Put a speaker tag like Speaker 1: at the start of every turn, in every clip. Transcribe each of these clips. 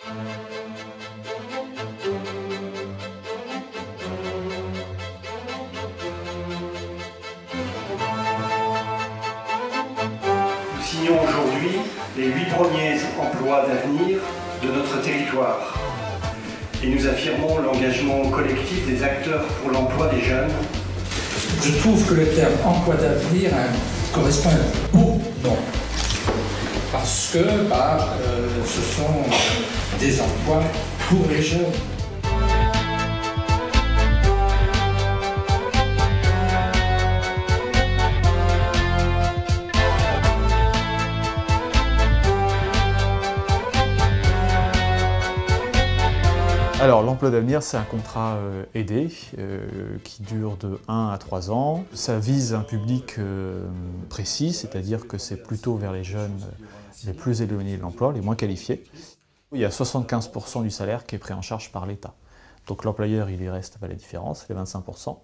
Speaker 1: Nous signons aujourd'hui les 8 premiers emplois d'avenir de notre territoire. Et nous affirmons l'engagement collectif des acteurs pour l'emploi des jeunes.
Speaker 2: Je trouve que le terme emploi d'avenir correspond au non. Parce que ce sont des emplois pour les jeunes.
Speaker 3: Alors l'emploi d'avenir, c'est un contrat aidé qui dure de 1 à 3 ans. Ça vise un public précis, c'est-à-dire que c'est plutôt vers les jeunes les plus éloignés de l'emploi, les moins qualifiés. Il y a 75% du salaire qui est pris en charge par l'État. Donc l'employeur, il y reste la différence, les 25%.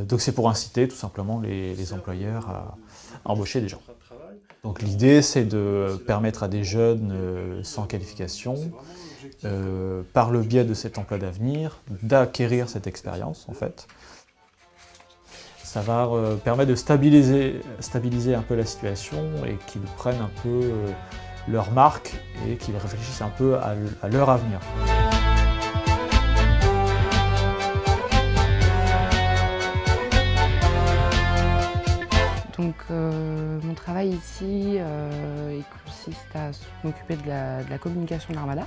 Speaker 3: Donc c'est pour inciter tout simplement les employeurs à embaucher des gens. Donc l'idée, c'est de permettre à des jeunes sans qualification, par le biais de cet emploi d'avenir, d'acquérir cette expérience en fait. Ça va permettre de stabiliser un peu la situation et qu'ils prennent un peu leur marque et qu'ils réfléchissent un peu à leur avenir.
Speaker 4: Donc mon travail ici il consiste à m'occuper de la communication de l'Armada.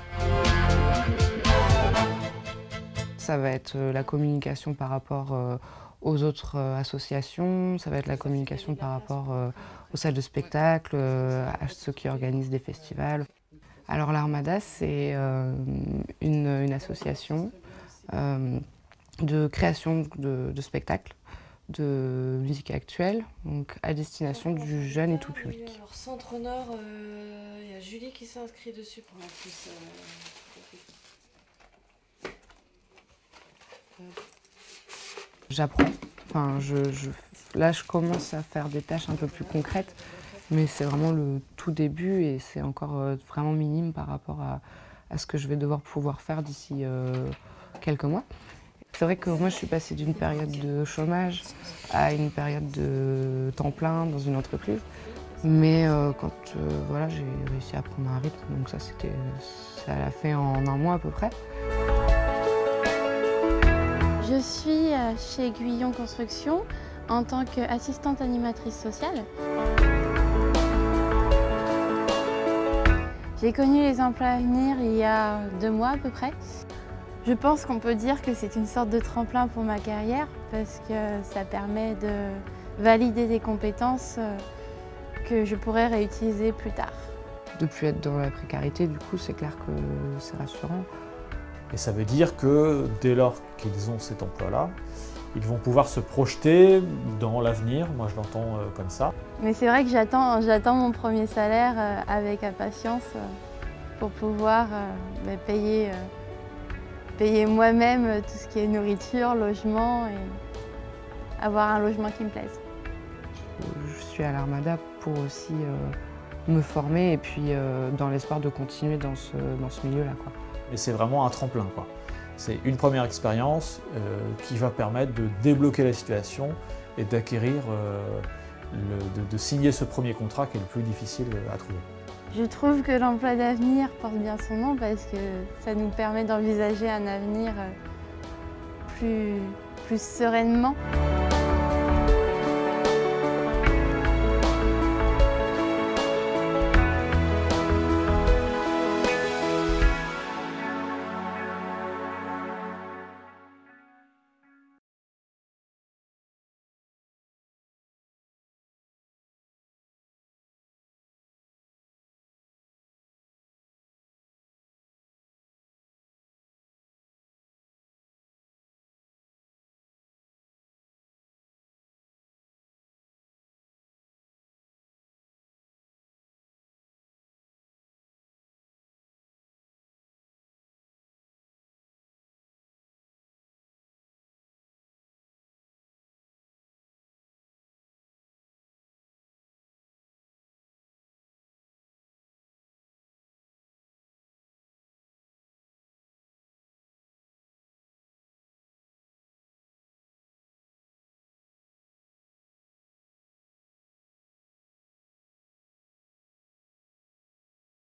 Speaker 4: Ça va être la communication par rapport aux autres associations, ça va être la communication par rapport aux salles de spectacle, à ceux qui organisent des festivals. Alors l'Armada, c'est une association de création de spectacles, de musique actuelle, donc à destination du jeune et tout public.
Speaker 5: Alors Centre Nord, il y a Julie qui s'est inscrite dessus pour la plus.
Speaker 4: J'apprends. Enfin, là, je commence à faire des tâches un peu plus concrètes, mais c'est vraiment le tout début et c'est encore vraiment minime par rapport à ce que je vais devoir pouvoir faire d'ici quelques mois. C'est vrai que moi, je suis passée d'une période de chômage à une période de temps plein dans une entreprise. Mais quand voilà, j'ai réussi à prendre un rythme, donc ça l'a fait en un mois à peu près.
Speaker 6: Je suis chez Guyon Construction en tant qu'assistante animatrice sociale. J'ai connu les emplois à venir il y a 2 mois à peu près. Je pense qu'on peut dire que c'est une sorte de tremplin pour ma carrière parce que ça permet de valider des compétences que je pourrais réutiliser plus tard.
Speaker 4: De ne plus être dans la précarité, du coup, c'est clair que c'est rassurant.
Speaker 3: Et ça veut dire que dès lors qu'ils ont cet emploi-là, ils vont pouvoir se projeter dans l'avenir, moi je l'entends comme ça.
Speaker 6: Mais c'est vrai que j'attends mon premier salaire avec impatience pour pouvoir payer moi-même tout ce qui est nourriture, logement et avoir un logement qui me plaise.
Speaker 4: Je suis à l'Armada pour aussi me former et puis dans l'espoir de continuer dans ce milieu-là, quoi.
Speaker 3: Et c'est vraiment un tremplin, quoi. C'est une première expérience qui va permettre de débloquer la situation et d'acquérir, de signer ce premier contrat qui est le plus difficile à trouver.
Speaker 6: Je trouve que l'emploi d'avenir porte bien son nom parce que ça nous permet d'envisager un avenir plus sereinement.